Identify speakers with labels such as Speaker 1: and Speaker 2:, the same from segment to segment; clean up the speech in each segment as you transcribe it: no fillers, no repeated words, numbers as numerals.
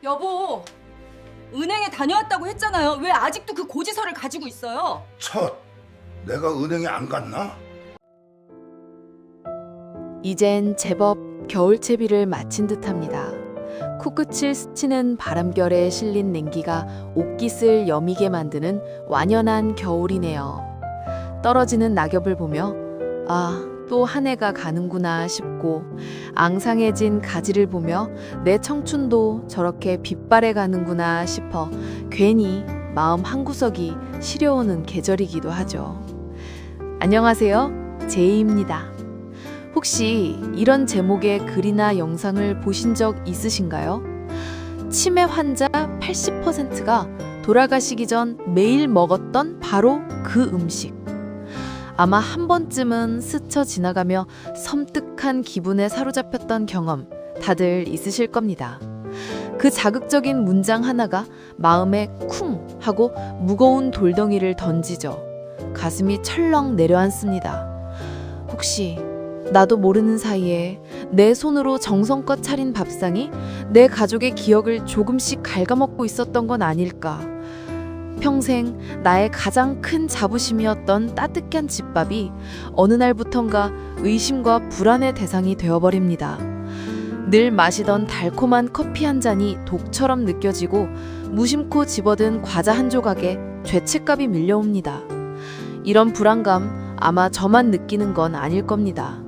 Speaker 1: 여보, 은행에 다녀왔다고 했잖아요. 왜 아직도 그 고지서를 가지고 있어요?
Speaker 2: 내가 은행에 안 갔나?
Speaker 3: 이젠 제법 겨울채비를 마친 듯합니다. 코끝을 스치는 바람결에 실린 냉기가 옷깃을 여미게 만드는 완연한 겨울이네요. 떨어지는 낙엽을 보며 또 한 해가 가는구나 싶고, 앙상해진 가지를 보며 내 청춘도 저렇게 빛발해 가는구나 싶어 괜히 마음 한구석이 시려오는 계절이기도 하죠. 안녕하세요, 제이입니다. 혹시 이런 제목의 글이나 영상을 보신 적 있으신가요? 치매 환자 80%가 돌아가시기 전 매일 먹었던 바로 그 음식. 아마 한 번쯤은 스쳐 지나가며 섬뜩한 기분에 사로잡혔던 경험 다들 있으실 겁니다. 그 자극적인 문장 하나가 마음에 쿵 하고 무거운 돌덩이를 던지죠. 가슴이 철렁 내려앉습니다. 혹시 나도 모르는 사이에 내 손으로 정성껏 차린 밥상이 내 가족의 기억을 조금씩 갉아먹고 있었던 건 아닐까? 평생 나의 가장 큰 자부심이었던 따뜻한 집밥이 어느 날부턴가 의심과 불안의 대상이 되어버립니다. 늘 마시던 달콤한 커피 한 잔이 독처럼 느껴지고 무심코 집어든 과자 한 조각에 죄책감이 밀려옵니다. 이런 불안감 아마 저만 느끼는 건 아닐 겁니다.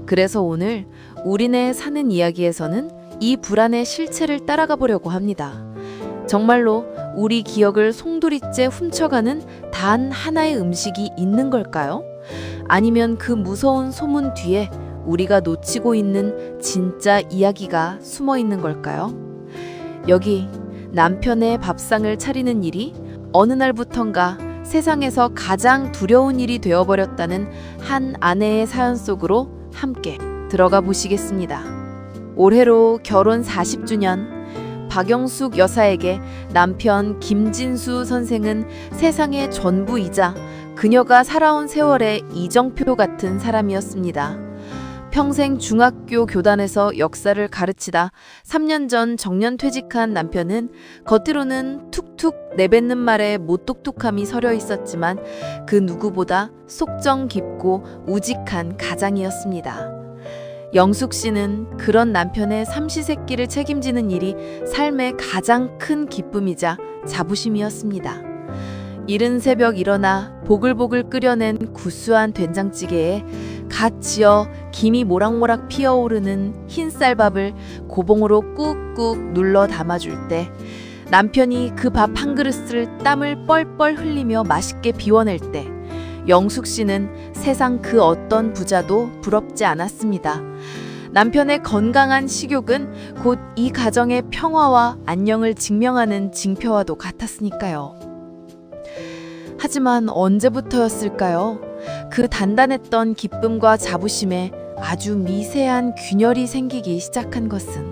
Speaker 3: 그래서 오늘 우리네 사는 이야기에서는 이 불안의 실체를 따라가 보려고 합니다. 정말로 우리 기억을 송두리째 훔쳐가는 단 하나의 음식이 있는 걸까요? 아니면 그 무서운 소문 뒤에 우리가 놓치고 있는 진짜 이야기가 숨어 있는 걸까요? 여기 남편의 밥상을 차리는 일이 어느 날부턴가 세상에서 가장 두려운 일이 되어버렸다는 한 아내의 사연 속으로 함께 들어가 보시겠습니다. 올해로 결혼 40주년, 박영숙 여사에게 남편 김진수 선생은 세상의 전부이자 그녀가 살아온 세월의 이정표 같은 사람이었습니다. 평생 중학교 교단에서 역사를 가르치다 3년 전 정년퇴직한 남편은 겉으로는 툭툭 내뱉는 말에 못똑똑함이 서려 있었지만 그 누구보다 속정 깊고 우직한 가장이었습니다. 영숙 씨는 그런 남편의 삼시세끼를 책임지는 일이 삶의 가장 큰 기쁨이자 자부심이었습니다. 이른 새벽 일어나 보글보글 끓여낸 구수한 된장찌개에 갓 지어 김이 모락모락 피어오르는 흰 쌀밥을 고봉으로 꾹꾹 눌러 담아줄 때, 남편이 그 밥 한 그릇을 땀을 뻘뻘 흘리며 맛있게 비워낼 때, 영숙 씨는 세상 그 어떤 부자도 부럽지 않았습니다. 남편의 건강한 식욕은 곧 이 가정의 평화와 안녕을 증명하는 징표와도 같았으니까요. 하지만 언제부터였을까요? 그 단단했던 기쁨과 자부심에 아주 미세한 균열이 생기기 시작한 것은,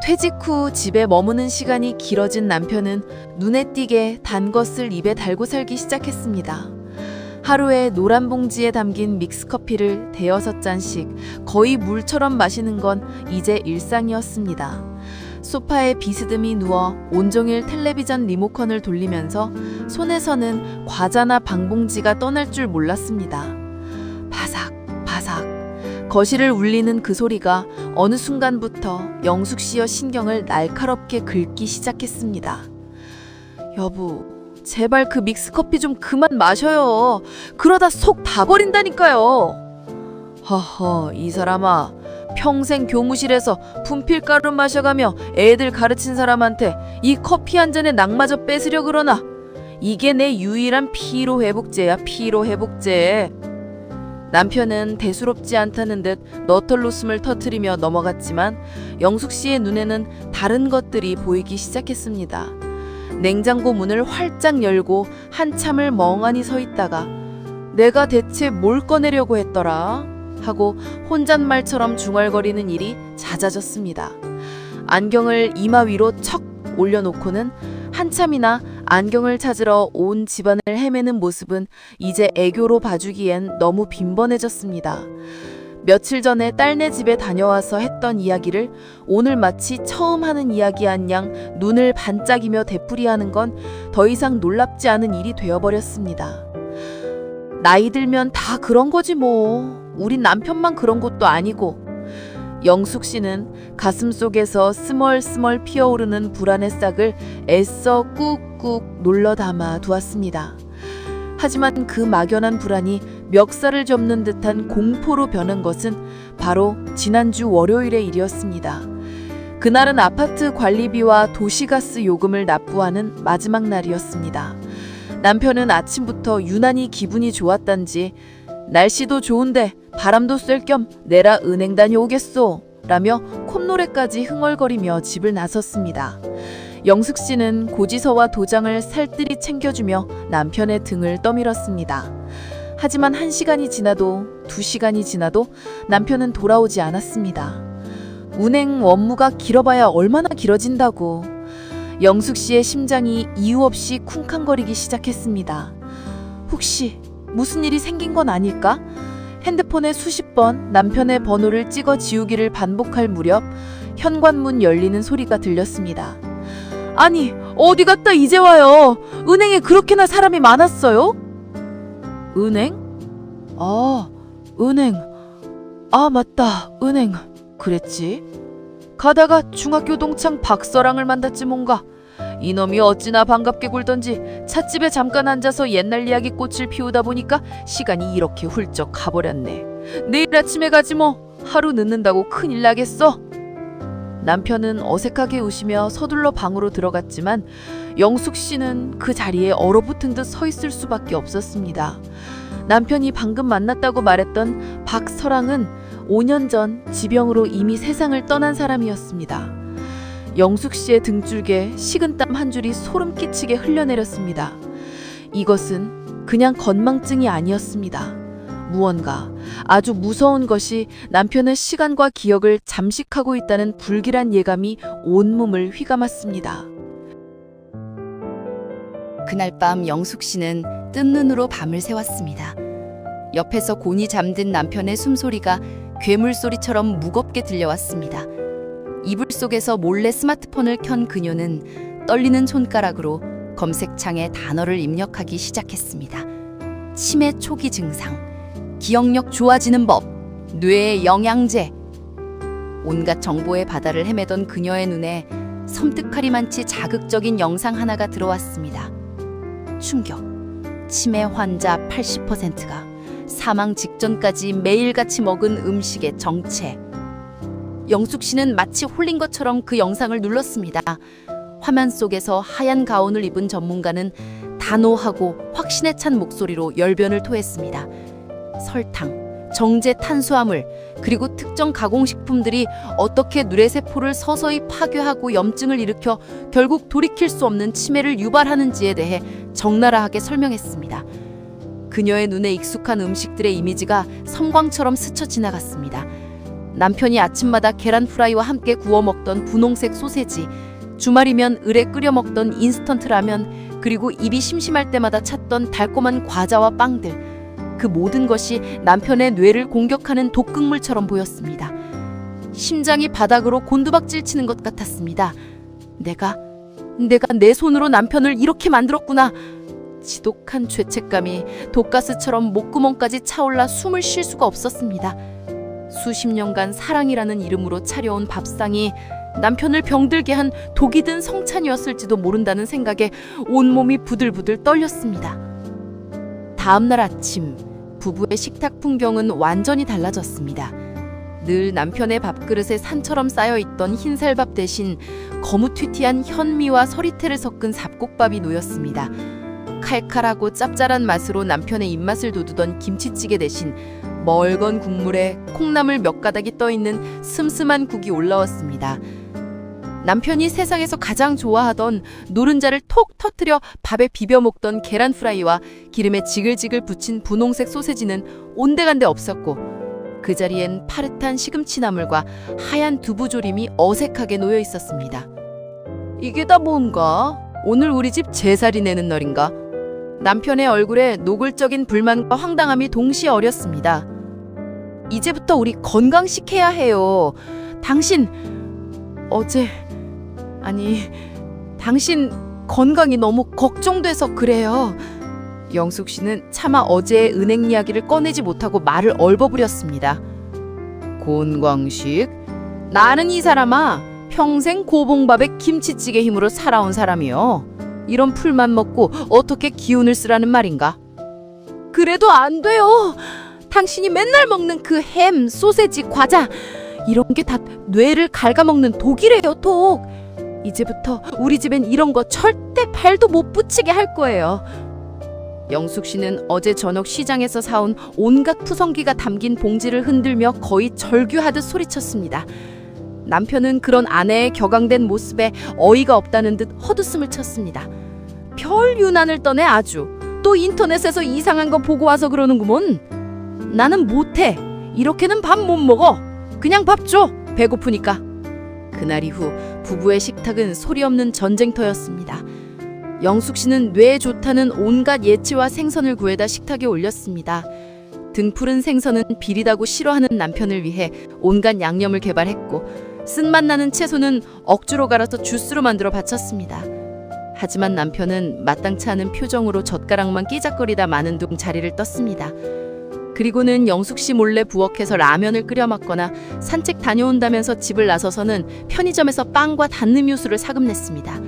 Speaker 3: 퇴직 후 집에 머무는 시간이 길어진 남편은 눈에 띄게 단 것을 입에 달고 살기 시작했습니다. 하루에 노란 봉지에 담긴 믹스커피를 대여섯 잔씩 거의 물처럼 마시는 건 이제 일상이었습니다. 소파에 비스듬히 누워 온종일 텔레비전 리모컨을 돌리면서 손에서는 과자나 방봉지가 떠날 줄 몰랐습니다. 바삭 바삭 거실을 울리는 그 소리가 어느 순간부터 영숙 씨의 신경을 날카롭게 긁기 시작했습니다. 여보, 제발 그 믹스커피 좀 그만 마셔요. 그러다 속 다 버린다니까요. 허허, 이 사람아, 평생 교무실에서 분필가루 마셔가며 애들 가르친 사람한테 이 커피 한 잔에 낙마저 뺏으려 그러나? 이게 내 유일한 피로회복제야, 피로회복제. 남편은 대수롭지 않다는 듯 너털 웃음을 터뜨리며 넘어갔지만 영숙 씨의 눈에는 다른 것들이 보이기 시작했습니다. 냉장고 문을 활짝 열고 한참을 멍하니 서 있다가 내가 대체 뭘 꺼내려고 했더라? 하고 혼잣말처럼 중얼거리는 일이 잦아졌습니다. 안경을 이마 위로 척 올려놓고는 한참이나 안경을 찾으러 온 집안을 헤매는 모습은 이제 애교로 봐주기엔 너무 빈번해졌습니다. 며칠 전에 딸네 집에 다녀와서 했던 이야기를 오늘 마치 처음 하는 이야기 안양 눈을 반짝이며 되풀이하는 건 더 이상 놀랍지 않은 일이 되어버렸습니다. 나이 들면 다 그런 거지 뭐. 우린 남편만 그런 것도 아니고. 영숙 씨는 가슴속에서 스멀스멀 피어오르는 불안의 싹을 애써 꾹꾹 눌러 담아 두었습니다. 하지만 그 막연한 불안이 멱살을 접는 듯한 공포로 변한 것은 바로 지난주 월요일의 일이었습니다. 그날은 아파트 관리비와 도시가스 요금을 납부하는 마지막 날이었습니다. 남편은 아침부터 유난히 기분이 좋았단지 날씨도 좋은데 바람도 쐴 겸 내라 은행 다녀오겠소 라며 콧노래까지 흥얼거리며 집을 나섰습니다. 영숙 씨는 고지서와 도장을 살뜰히 챙겨주며 남편의 등을 떠밀었습니다. 하지만 1시간이 지나도 2시간이 지나도 남편은 돌아오지 않았습니다. 운행 업무가 길어봐야 얼마나 길어진다고. 영숙 씨의 심장이 이유 없이 쿵쾅거리기 시작했습니다. 혹시 무슨 일이 생긴 건 아닐까? 핸드폰에 수십 번 남편의 번호를 찍어 지우기를 반복할 무렵 현관문 열리는 소리가 들렸습니다. 아니, 어디 갔다 이제 와요? 은행에 그렇게나 사람이 많았어요? 은행? 은행. 맞다, 은행. 그랬지. 가다가 중학교 동창 박서랑을 만났지 뭔가. 이놈이 어찌나 반갑게 굴던지 찻집에 잠깐 앉아서 옛날 이야기 꽃을 피우다 보니까 시간이 이렇게 훌쩍 가버렸네. 내일 아침에 가지 뭐. 하루 늦는다고 큰일 나겠어. 남편은 어색하게 웃으며 서둘러 방으로 들어갔지만 영숙 씨는 그 자리에 얼어붙은 듯 서 있을 수밖에 없었습니다. 남편이 방금 만났다고 말했던 박서랑은 5년 전 지병으로 이미 세상을 떠난 사람이었습니다. 영숙 씨의 등줄기에 식은땀 한 줄이 소름 끼치게 흘러내렸습니다. 이것은 그냥 건망증이 아니었습니다. 무언가 아주 무서운 것이 남편의 시간과 기억을 잠식하고 있다는 불길한 예감이 온몸을 휘감았습니다.
Speaker 4: 그날 밤 영숙 씨는 뜬 눈으로 밤을 새웠습니다. 옆에서 곤히 잠든 남편의 숨소리가 괴물 소리처럼 무겁게 들려왔습니다. 이불 속에서 몰래 스마트폰을 켠 그녀는 떨리는 손가락으로 검색창에 단어를 입력하기 시작했습니다. 치매 초기 증상, 기억력 좋아지는 법, 뇌의 영양제. 온갖 정보의 바다를 헤매던 그녀의 눈에 섬뜩하리만치 자극적인 영상 하나가 들어왔습니다. 충격. 치매 환자 80%가 사망 직전까지 매일같이 먹은 음식의 정체. 영숙 씨는 마치 홀린 것처럼 그 영상을 눌렀습니다. 화면 속에서 하얀 가운을 입은 전문가는 단호하고 확신에 찬 목소리로 열변을 토했습니다. 설탕, 정제 탄수화물, 그리고 특정 가공식품들이 어떻게 뇌세포를 서서히 파괴하고 염증을 일으켜 결국 돌이킬 수 없는 치매를 유발하는지에 대해 적나라하게 설명했습니다. 그녀의 눈에 익숙한 음식들의 이미지가 섬광처럼 스쳐 지나갔습니다. 남편이 아침마다 계란 프라이와 함께 구워 먹던 분홍색 소세지, 주말이면 을에 끓여 먹던 인스턴트 라면, 그리고 입이 심심할 때마다 찾던 달콤한 과자와 빵들. 그 모든 것이 남편의 뇌를 공격하는 독극물처럼 보였습니다. 심장이 바닥으로 곤두박질 치는 것 같았습니다. 내가 내 손으로 남편을 이렇게 만들었구나. 지독한 죄책감이 독가스처럼 목구멍까지 차올라 숨을 쉴 수가 없었습니다. 수십 년간 사랑이라는 이름으로 차려온 밥상이 남편을 병들게 한 독이 든 성찬이었을지도 모른다는 생각에 온몸이 부들부들 떨렸습니다. 다음 날 아침, 부부의 식탁 풍경은 완전히 달라졌습니다. 늘 남편의 밥그릇에 산처럼 쌓여있던 흰쌀밥 대신 거무튀튀한 현미와 서리태를 섞은 잡곡밥이 놓였습니다. 칼칼하고 짭짤한 맛으로 남편의 입맛을 돋우던 김치찌개 대신 멀건 국물에 콩나물 몇 가닥이 떠있는 슴슴한 국이 올라왔습니다. 남편이 세상에서 가장 좋아하던 노른자를 톡 터뜨려 밥에 비벼 먹던 계란 프라이와 기름에 지글지글 붙인 분홍색 소세지는 온데간데 없었고, 그 자리엔 파릇한 시금치나물과 하얀 두부조림이 어색하게 놓여 있었습니다. 이게 다 뭔가? 오늘 우리 집 제살이 내는 날인가? 남편의 얼굴에 노골적인 불만과 황당함이 동시에 어렸습니다. 이제부터 우리 건강식 해야 해요. 당신 당신 건강이 너무 걱정돼서 그래요. 영숙 씨는 차마 어제의 은행 이야기를 꺼내지 못하고 말을 얼버무렸습니다. 건강식? 나는 이 사람아 평생 고봉밥에 김치찌개 힘으로 살아온 사람이요. 이런 풀만 먹고 어떻게 기운을 쓰라는 말인가? 그래도 안 돼요. 당신이 맨날 먹는 그 햄, 소세지, 과자 이런 게 다 뇌를 갉아먹는 독이래요, 독. 이제부터 우리 집엔 이런 거 절대 발도 못 붙이게 할 거예요. 영숙 씨는 어제 저녁 시장에서 사온 온갖 푸성기가 담긴 봉지를 흔들며 거의 절규하듯 소리쳤습니다. 남편은 그런 아내의 격앙된 모습에 어이가 없다는 듯 헛웃음을 쳤습니다. 별 유난을 떠내 아주. 또 인터넷에서 이상한 거 보고 와서 그러는구먼. 나는 못해. 이렇게는 밥 못 먹어. 그냥 밥 줘. 배고프니까. 그날 이후 부부의 식탁은 소리 없는 전쟁터였습니다. 영숙 씨는 뇌에 좋다는 온갖 예치와 생선을 구해다 식탁에 올렸습니다. 등푸른 생선은 비리다고 싫어하는 남편을 위해 온갖 양념을 개발했고 쓴맛 나는 채소는 억지로 갈아서 주스로 만들어 바쳤습니다. 하지만 남편은 마땅치 않은 표정으로 젓가락만 끼작거리다 마는 둥 자리를 떴습니다. 그리고는 영숙 씨 몰래 부엌에서 라면을 끓여 먹거나 산책 다녀온다면서 집을 나서서는 편의점에서 빵과 단음유수를 사금냈습니다.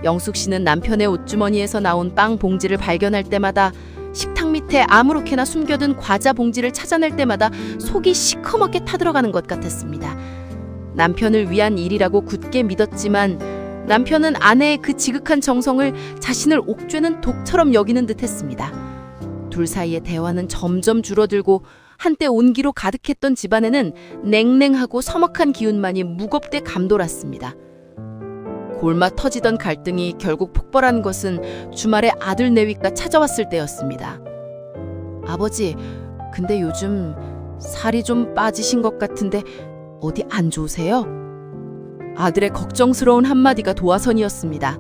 Speaker 4: 영숙 씨는 남편의 옷주머니에서 나온 빵 봉지를 발견할 때마다 식탁 밑에 아무렇게나 숨겨둔 과자 봉지를 찾아낼 때마다 속이 시커멓게 타들어가는 것 같았습니다. 남편을 위한 일이라고 굳게 믿었지만 남편은 아내의 그 지극한 정성을 자신을 옥죄는 독처럼 여기는 듯했습니다. 둘 사이의 대화는 점점 줄어들고 한때 온기로 가득했던 집안에는 냉랭하고 서먹한 기운만이 무겁게 감돌았습니다. 골마 터지던 갈등이 결국 폭발한 것은 주말에 아들 내위가 찾아왔을 때였습니다. 아버지, 근데 요즘 살이 좀 빠지신 것 같은데 어디 안 좋으세요? 아들의 걱정스러운 한마디가 도화선이었습니다.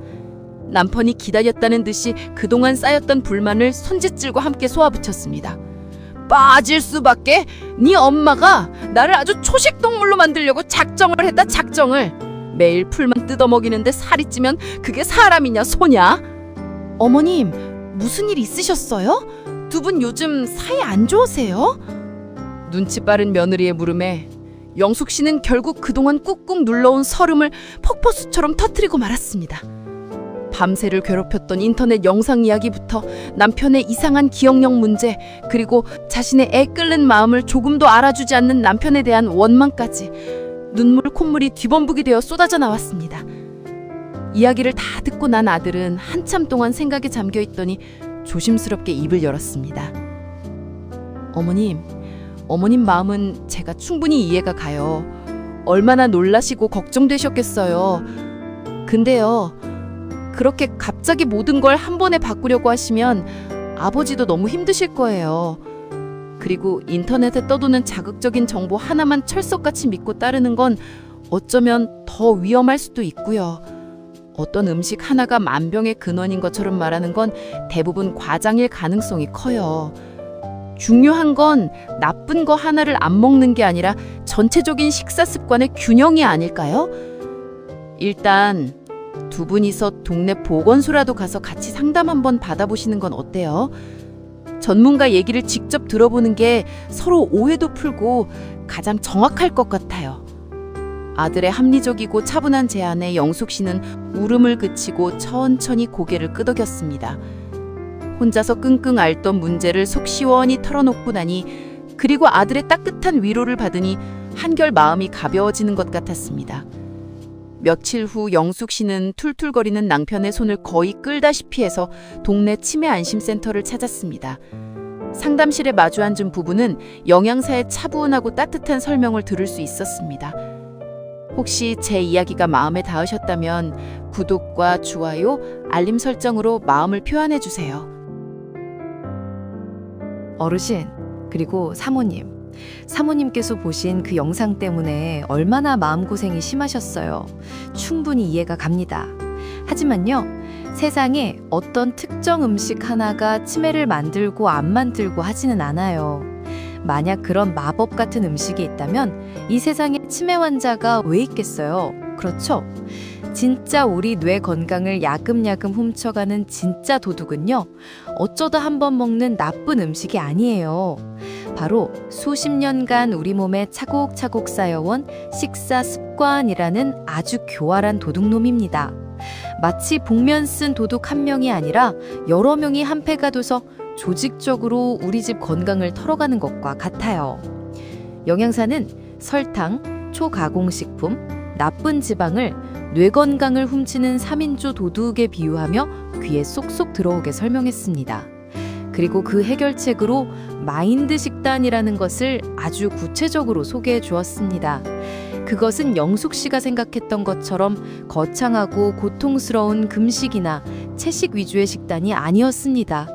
Speaker 4: 남편이 기다렸다는 듯이 그동안 쌓였던 불만을 손짓질과 함께 쏘아붙였습니다. 빠질 수밖에? 네 엄마가 나를 아주 초식동물로 만들려고 작정을 했다, 작정을. 매일 풀만 뜯어먹이는데 살이 찌면 그게 사람이냐 소냐? 어머님, 무슨 일 있으셨어요? 두 분 요즘 사이 안 좋으세요? 눈치 빠른 며느리의 물음에 영숙 씨는 결국 그동안 꾹꾹 눌러온 설움을 폭포수처럼 터뜨리고 말았습니다. 밤새를 괴롭혔던 인터넷 영상 이야기부터 남편의 이상한 기억력 문제, 그리고 자신의 애 끓는 마음을 조금도 알아주지 않는 남편에 대한 원망까지 눈물 콧물이 뒤범벅이 되어 쏟아져 나왔습니다. 이야기를 다 듣고 난 아들은 한참 동안 생각에 잠겨 있더니 조심스럽게 입을 열었습니다. 어머님 마음은 제가 충분히 이해가 가요. 얼마나 놀라시고 걱정되셨겠어요. 근데요, 그렇게 갑자기 모든 걸 한 번에 바꾸려고 하시면 아버지도 너무 힘드실 거예요. 그리고 인터넷에 떠도는 자극적인 정보 하나만 철석같이 믿고 따르는 건 어쩌면 더 위험할 수도 있고요. 어떤 음식 하나가 만병의 근원인 것처럼 말하는 건 대부분 과장일 가능성이 커요. 중요한 건 나쁜 거 하나를 안 먹는 게 아니라 전체적인 식사 습관의 균형이 아닐까요? 일단 두 분이서 동네 보건소라도 가서 같이 상담 한번 받아보시는 건 어때요? 전문가 얘기를 직접 들어보는 게 서로 오해도 풀고 가장 정확할 것 같아요. 아들의 합리적이고 차분한 제안에 영숙 씨는 울음을 그치고 천천히 고개를 끄덕였습니다. 혼자서 끙끙 앓던 문제를 속 시원히 털어놓고 나니, 그리고 아들의 따뜻한 위로를 받으니 한결 마음이 가벼워지는 것 같았습니다. 며칠 후 영숙 씨는 툴툴거리는 남편의 손을 거의 끌다시피 해서 동네 치매 안심센터를 찾았습니다. 상담실에 마주 앉은 부부는 영양사의 차분하고 따뜻한 설명을 들을 수 있었습니다. 혹시 제 이야기가 마음에 닿으셨다면 구독과 좋아요, 알림 설정으로 마음을 표현해 주세요.
Speaker 5: 어르신, 그리고 사모님께서 보신 그 영상 때문에 얼마나 마음고생이 심하셨어요. 충분히 이해가 갑니다. 하지만요, 세상에 어떤 특정 음식 하나가 치매를 만들고 안 만들고 하지는 않아요. 만약 그런 마법 같은 음식이 있다면 이 세상에 치매 환자가 왜 있겠어요? 그렇죠? 진짜 우리 뇌 건강을 야금야금 훔쳐가는 진짜 도둑은요, 어쩌다 한번 먹는 나쁜 음식이 아니에요. 바로 수십 년간 우리 몸에 차곡차곡 쌓여온 식사 습관이라는 아주 교활한 도둑놈입니다. 마치 복면 쓴 도둑 한 명이 아니라 여러 명이 한패가 돼서 조직적으로 우리 집 건강을 털어가는 것과 같아요. 영양사는 설탕, 초가공식품, 나쁜 지방을 뇌 건강을 훔치는 3인조 도둑에 비유하며 귀에 쏙쏙 들어오게 설명했습니다. 그리고 그 해결책으로 마인드 식단이라는 것을 아주 구체적으로 소개해 주었습니다. 그것은 영숙 씨가 생각했던 것처럼 거창하고 고통스러운 금식이나 채식 위주의 식단이 아니었습니다.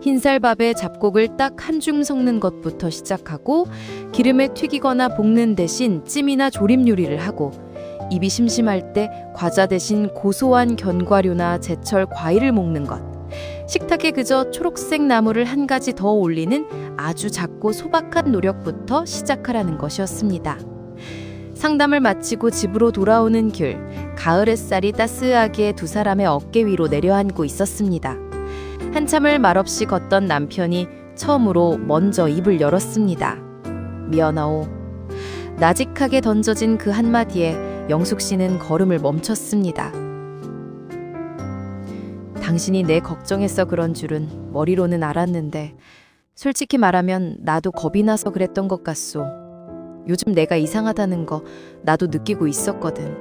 Speaker 5: 흰쌀밥에 잡곡을 딱 한 줌 섞는 것부터 시작하고 기름에 튀기거나 볶는 대신 찜이나 조림 요리를 하고 입이 심심할 때 과자 대신 고소한 견과류나 제철 과일을 먹는 것. 식탁에 그저 초록색 나물을 한 가지 더 올리는 아주 작고 소박한 노력부터 시작하라는 것이었습니다. 상담을 마치고 집으로 돌아오는 길, 가을 햇살이 따스하게 두 사람의 어깨 위로 내려앉고 있었습니다. 한참을 말없이 걷던 남편이 처음으로 먼저 입을 열었습니다. 미안하오. 나직하게 던져진 그 한마디에 영숙 씨는 걸음을 멈췄습니다. 당신이 내 걱정해서 그런 줄은 머리로는 알았는데 솔직히 말하면 나도 겁이 나서 그랬던 것 같소. 요즘 내가 이상하다는 거 나도 느끼고 있었거든.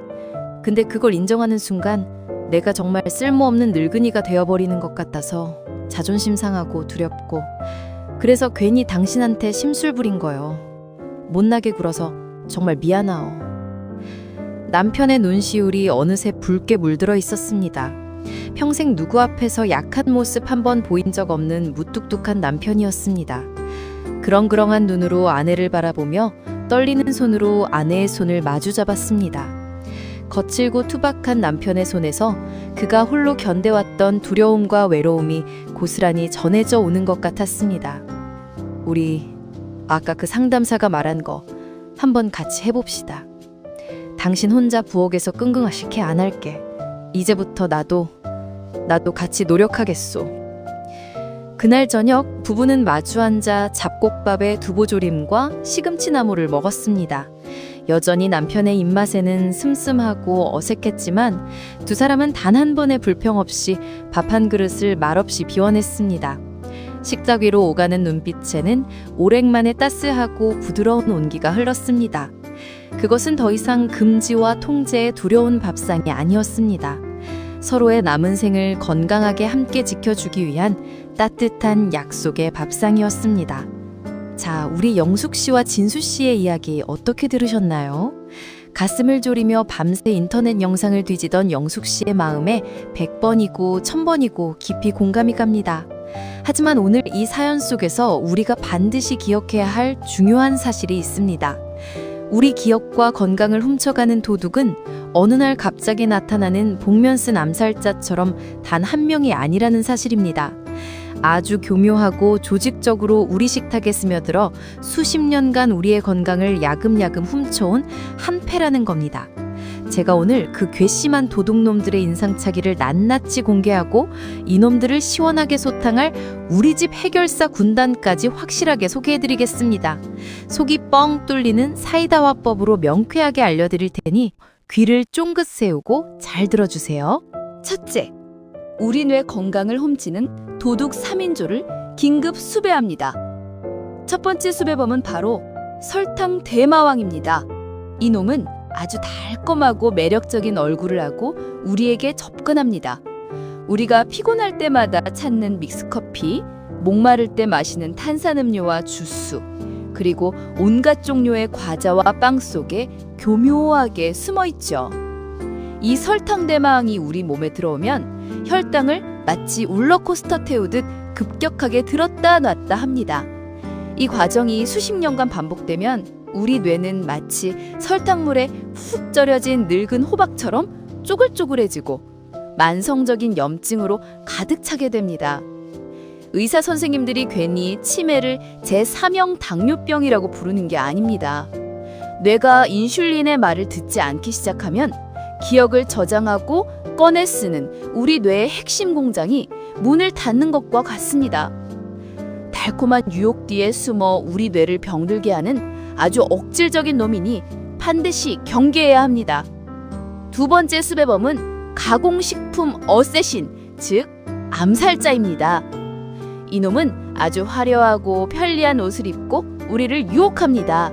Speaker 5: 근데 그걸 인정하는 순간 내가 정말 쓸모없는 늙은이가 되어버리는 것 같아서 자존심 상하고 두렵고 그래서 괜히 당신한테 심술 부린 거요. 못나게 굴어서 정말 미안하오. 남편의 눈시울이 어느새 붉게 물들어 있었습니다. 평생 누구 앞에서 약한 모습 한 번 보인 적 없는 무뚝뚝한 남편이었습니다. 그렁그렁한 눈으로 아내를 바라보며 떨리는 손으로 아내의 손을 마주 잡았습니다. 거칠고 투박한 남편의 손에서 그가 홀로 견뎌왔던 두려움과 외로움이 고스란히 전해져 오는 것 같았습니다. 우리 아까 그 상담사가 말한 거 한번 같이 해봅시다. 당신 혼자 부엌에서 끙끙하시게 안 할게. 이제부터 나도 같이 노력하겠소. 그날 저녁 부부는 마주 앉아 잡곡밥에 두부조림과 시금치 나물을 먹었습니다. 여전히 남편의 입맛에는 슴슴하고 어색했지만 두 사람은 단 한 번의 불평 없이 밥 한 그릇을 말없이 비워냈습니다. 식탁 위로 오가는 눈빛에는 오랜만에 따스하고 부드러운 온기가 흘렀습니다. 그것은 더 이상 금지와 통제의 두려운 밥상이 아니었습니다. 서로의 남은 생을 건강하게 함께 지켜주기 위한 따뜻한 약속의 밥상이었습니다. 자, 우리 영숙 씨와 진수 씨의 이야기 어떻게 들으셨나요? 가슴을 졸이며 밤새 인터넷 영상을 뒤지던 영숙 씨의 마음에 100번이고 1000번이고 깊이 공감이 갑니다. 하지만 오늘 이 사연 속에서 우리가 반드시 기억해야 할 중요한 사실이 있습니다. 우리 기억과 건강을 훔쳐가는 도둑은 어느 날 갑자기 나타나는 복면 쓴 암살자처럼 단 한 명이 아니라는 사실입니다. 아주 교묘하고 조직적으로 우리 식탁에 스며들어 수십 년간 우리의 건강을 야금야금 훔쳐온 한패라는 겁니다. 제가 오늘 그 괘씸한 도둑놈들의 인상착의를 낱낱이 공개하고 이놈들을 시원하게 소탕할 우리 집 해결사 군단까지 확실하게 소개해드리겠습니다. 속이 뻥 뚫리는 사이다화법으로 명쾌하게 알려드릴 테니 귀를 쫑긋 세우고 잘 들어주세요. 첫째, 우리 뇌 건강을 훔치는 도둑 3인조를 긴급 수배합니다. 첫 번째 수배범은 바로 설탕 대마왕입니다. 이놈은 아주 달콤하고 매력적인 얼굴을 하고 우리에게 접근합니다. 우리가 피곤할 때마다 찾는 믹스커피, 목마를 때 마시는 탄산음료와 주스, 그리고 온갖 종류의 과자와 빵 속에 교묘하게 숨어있죠. 이 설탕 대마왕이 우리 몸에 들어오면 혈당을 마치 롤러코스터 태우듯 급격하게 들었다 놨다 합니다. 이 과정이 수십 년간 반복되면 우리 뇌는 마치 설탕물에 훅 절여진 늙은 호박처럼 쪼글쪼글해지고 만성적인 염증으로 가득 차게 됩니다. 의사 선생님들이 괜히 치매를 제3형 당뇨병이라고 부르는 게 아닙니다. 뇌가 인슐린의 말을 듣지 않기 시작하면 기억을 저장하고 꺼내 쓰는 우리 뇌의 핵심 공장이 문을 닫는 것과 같습니다. 달콤한 유혹 뒤에 숨어 우리 뇌를 병들게 하는 아주 억질적인 놈이니 반드시 경계해야 합니다. 두 번째 수배범은 가공식품 어쌔신, 즉 암살자입니다. 이놈은 아주 화려하고 편리한 옷을 입고 우리를 유혹합니다.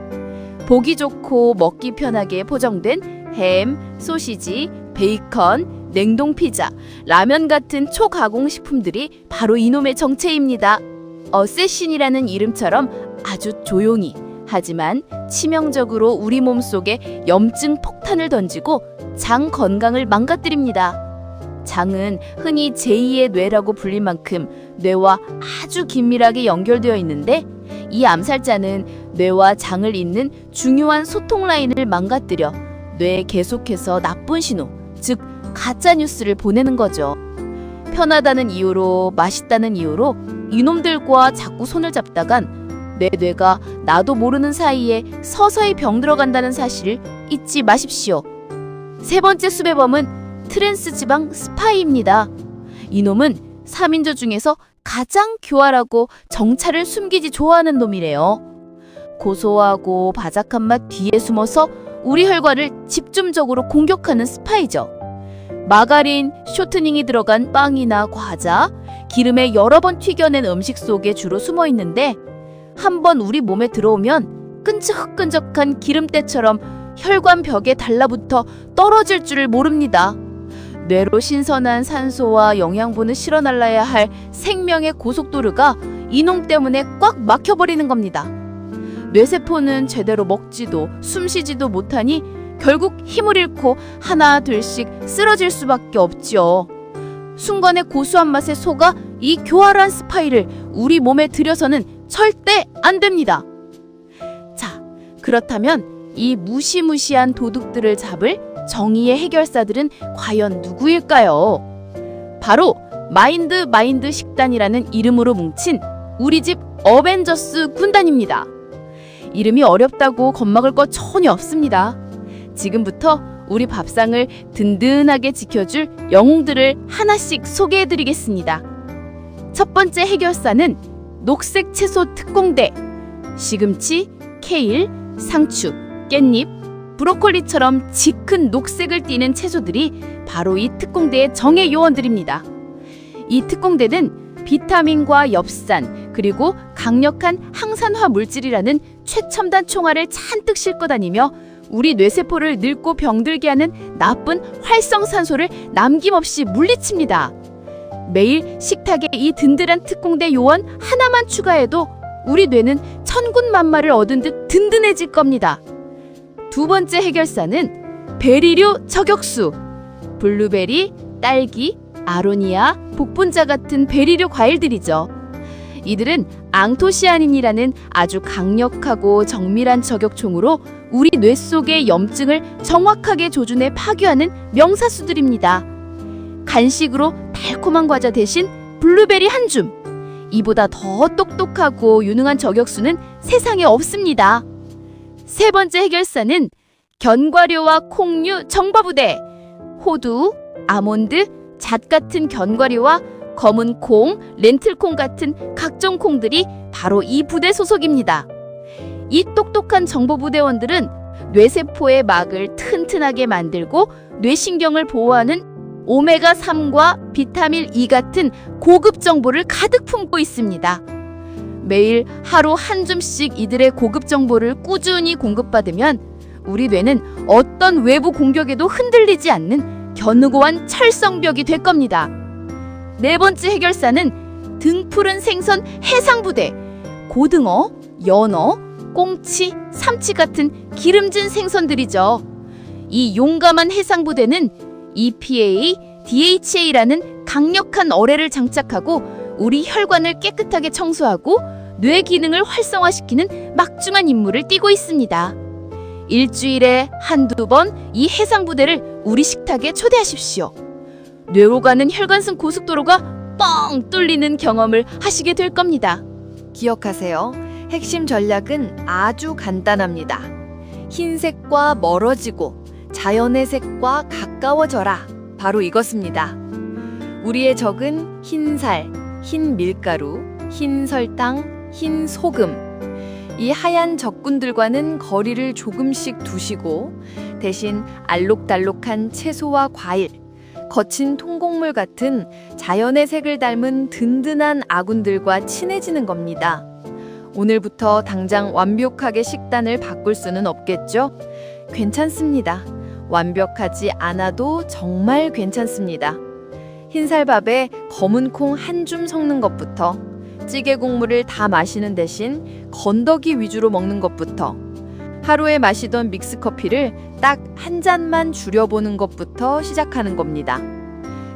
Speaker 5: 보기 좋고 먹기 편하게 포장된 햄, 소시지, 베이컨, 냉동 피자, 라면 같은 초가공식품들이 바로 이놈의 정체입니다. 어쌔신이라는 이름처럼 아주 조용히 하지만 치명적으로 우리 몸속에 염증 폭탄을 던지고 장 건강을 망가뜨립니다. 장은 흔히 제2의 뇌라고 불릴 만큼 뇌와 아주 긴밀하게 연결되어 있는데 이 암살자는 뇌와 장을 잇는 중요한 소통 라인을 망가뜨려 뇌에 계속해서 나쁜 신호, 즉 가짜 뉴스를 보내는 거죠. 편하다는 이유로, 맛있다는 이유로 이놈들과 자꾸 손을 잡다간 내 뇌가 나도 모르는 사이에 서서히 병들어간다는 사실을 잊지 마십시오. 세 번째 수배범은 트랜스 지방 스파이입니다. 이놈은 3인조 중에서 가장 교활하고 정찰을 숨기지 좋아하는 놈이래요. 고소하고 바삭한 맛 뒤에 숨어서 우리 혈관을 집중적으로 공격하는 스파이죠. 마가린, 쇼트닝이 들어간 빵이나 과자, 기름에 여러 번 튀겨낸 음식 속에 주로 숨어 있는데 한번 우리 몸에 들어오면 끈적끈적한 기름때처럼 혈관 벽에 달라붙어 떨어질 줄을 모릅니다. 뇌로 신선한 산소와 영양분을 실어날라야 할 생명의 고속도로가 이놈 때문에 꽉 막혀버리는 겁니다. 뇌세포는 제대로 먹지도 숨쉬지도 못하니 결국 힘을 잃고 하나 둘씩 쓰러질 수밖에 없지요. 순간의 고소한 맛에 속아 이 교활한 스파이를 우리 몸에 들여서는 절대 안 됩니다. 자, 그렇다면 이 무시무시한 도둑들을 잡을 정의의 해결사들은 과연 누구일까요? 바로 마인드 식단이라는 이름으로 뭉친 우리 집 어벤져스 군단입니다. 이름이 어렵다고 겁먹을 거 전혀 없습니다. 지금부터 우리 밥상을 든든하게 지켜줄 영웅들을 하나씩 소개해드리겠습니다. 첫 번째 해결사는 녹색 채소 특공대. 시금치, 케일, 상추, 깻잎, 브로콜리처럼 짙은 녹색을 띠는 채소들이 바로 이 특공대의 정예 요원들입니다. 이 특공대는 비타민과 엽산 그리고 강력한 항산화 물질이라는 최첨단 총알을 잔뜩 싣고 다니며 우리 뇌세포를 늙고 병들게 하는 나쁜 활성산소를 남김없이 물리칩니다. 매일 식탁에 이 든든한 특공대 요원 하나만 추가해도 우리 뇌는 천군만마를 얻은 듯 든든해질 겁니다. 두 번째 해결사는 베리류 저격수. 블루베리, 딸기, 아로니아, 복분자 같은 베리류 과일들이죠. 이들은 앙토시아닌이라는 아주 강력하고 정밀한 저격총으로 우리 뇌 속의 염증을 정확하게 조준해 파괴하는 명사수들입니다. 간식으로 달콤한 과자 대신 블루베리 한 줌. 이보다 더 똑똑하고 유능한 저격수는 세상에 없습니다. 세 번째 해결사는 견과류와 콩류 정바부대. 호두, 아몬드, 잣 같은 견과류와 검은 콩, 렌틀콩 같은 각종 콩들이 바로 이 부대 소속입니다. 이 똑똑한 정보부대원들은 뇌세포의 막을 튼튼하게 만들고 뇌신경을 보호하는 오메가3과 비타민 E 같은 고급 정보를 가득 품고 있습니다. 매일 하루 한 줌씩 이들의 고급 정보를 꾸준히 공급받으면 우리 뇌는 어떤 외부 공격에도 흔들리지 않는 견고한 철성벽이 될 겁니다. 네 번째 해결사는 등푸른 생선 해상부대. 고등어, 연어, 꽁치, 삼치 같은 기름진 생선들이죠. 이 용감한 해상부대는 EPA, DHA라는 강력한 어뢰를 장착하고 우리 혈관을 깨끗하게 청소하고 뇌 기능을 활성화시키는 막중한 임무를 띠고 있습니다. 일주일에 한두 번 이 해상부대를 우리 식탁에 초대하십시오. 뇌로 가는 혈관성 고속도로가 뻥 뚫리는 경험을 하시게 될 겁니다.
Speaker 4: 기억하세요. 핵심 전략은 아주 간단합니다. 흰색과 멀어지고 자연의 색과 가까워져라. 바로 이것입니다. 우리의 적은 흰살, 흰 밀가루, 흰 설탕, 흰 소금. 이 하얀 적군들과는 거리를 조금씩 두시고 대신 알록달록한 채소와 과일, 거친 통곡물 같은 자연의 색을 닮은 든든한 아군들과 친해지는 겁니다. 오늘부터 당장 완벽하게 식단을 바꿀 수는 없겠죠? 괜찮습니다. 완벽하지 않아도 정말 괜찮습니다. 흰쌀밥에 검은 콩 한 줌 섞는 것부터, 찌개 국물을 다 마시는 대신 건더기 위주로 먹는 것부터, 하루에 마시던 믹스커피를 딱 한 잔만 줄여보는 것부터 시작하는 겁니다.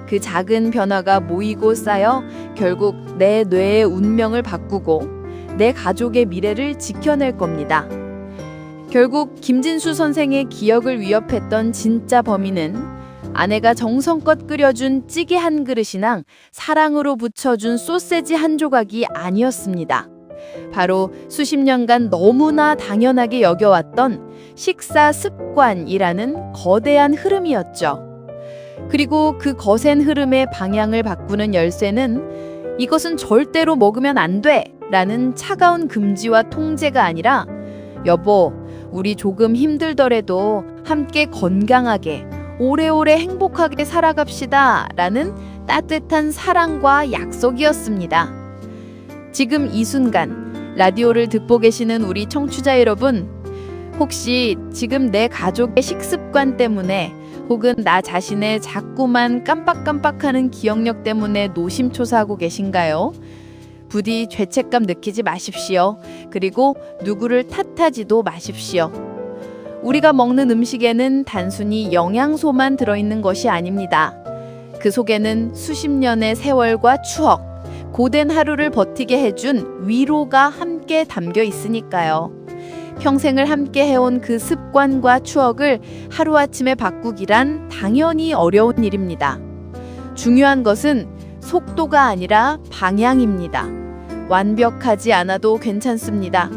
Speaker 4: 그 작은 변화가 모이고 쌓여 결국 내 뇌의 운명을 바꾸고 내 가족의 미래를 지켜낼 겁니다. 결국 김진수 선생의 기억을 위협했던 진짜 범인은 아내가 정성껏 끓여준 찌개 한 그릇이랑 사랑으로 부쳐준 소세지 한 조각이 아니었습니다. 바로 수십 년간 너무나 당연하게 여겨왔던 식사 습관이라는 거대한 흐름이었죠. 그리고 그 거센 흐름의 방향을 바꾸는 열쇠는 이것은 절대로 먹으면 안 돼! 라는 차가운 금지와 통제가 아니라 여보, 우리 조금 힘들더라도 함께 건강하게 오래오래 행복하게 살아갑시다 라는 따뜻한 사랑과 약속이었습니다. 지금 이 순간 라디오를 듣고 계시는 우리 청취자 여러분, 혹시 지금 내 가족의 식습관 때문에 혹은 나 자신의 자꾸만 깜빡깜빡하는 기억력 때문에 노심초사하고 계신가요? 부디 죄책감 느끼지 마십시오. 그리고 누구를 탓하지도 마십시오. 우리가 먹는 음식에는 단순히 영양소만 들어있는 것이 아닙니다. 그 속에는 수십 년의 세월과 추억, 고된 하루를 버티게 해준 위로가 함께 담겨 있으니까요. 평생을 함께 해온 그 습관과 추억을 하루아침에 바꾸기란 당연히 어려운 일입니다. 중요한 것은 속도가 아니라 방향입니다. 완벽하지 않아도 괜찮습니다.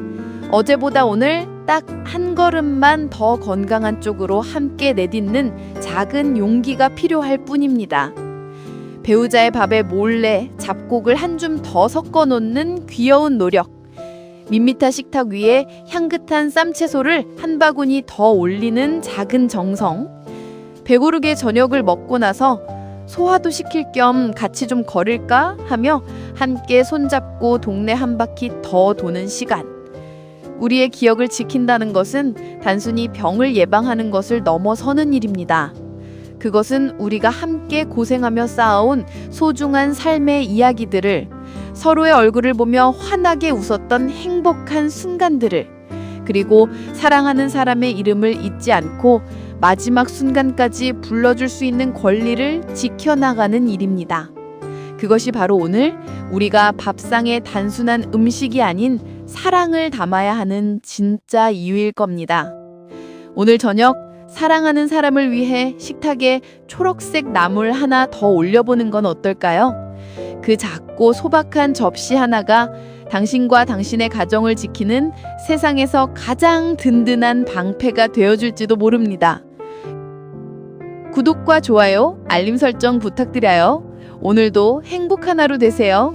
Speaker 4: 어제보다 오늘 딱 한 걸음만 더 건강한 쪽으로 함께 내딛는 작은 용기가 필요할 뿐입니다. 배우자의 밥에 몰래 잡곡을 한 줌 더 섞어 놓는 귀여운 노력. 밋밋한 식탁 위에 향긋한 쌈채소를 한 바구니 더 올리는 작은 정성. 배고르게 저녁을 먹고 나서 소화도 시킬 겸 같이 좀 걸을까 하며 함께 손잡고 동네 한 바퀴 더 도는 시간. 우리의 기억을 지킨다는 것은 단순히 병을 예방하는 것을 넘어서는 일입니다. 그것은 우리가 함께 고생하며 쌓아온 소중한 삶의 이야기들을, 서로의 얼굴을 보며 환하게 웃었던 행복한 순간들을, 그리고 사랑하는 사람의 이름을 잊지 않고 마지막 순간까지 불러줄 수 있는 권리를 지켜나가는 일입니다. 그것이 바로 오늘 우리가 밥상에 단순한 음식이 아닌 사랑을 담아야 하는 진짜 이유일 겁니다. 오늘 저녁 사랑하는 사람을 위해 식탁에 초록색 나물 하나 더 올려보는 건 어떨까요? 그 작고 소박한 접시 하나가 당신과 당신의 가정을 지키는 세상에서 가장 든든한 방패가 되어줄지도 모릅니다. 구독과 좋아요, 알림 설정 부탁드려요. 오늘도 행복한 하루 되세요.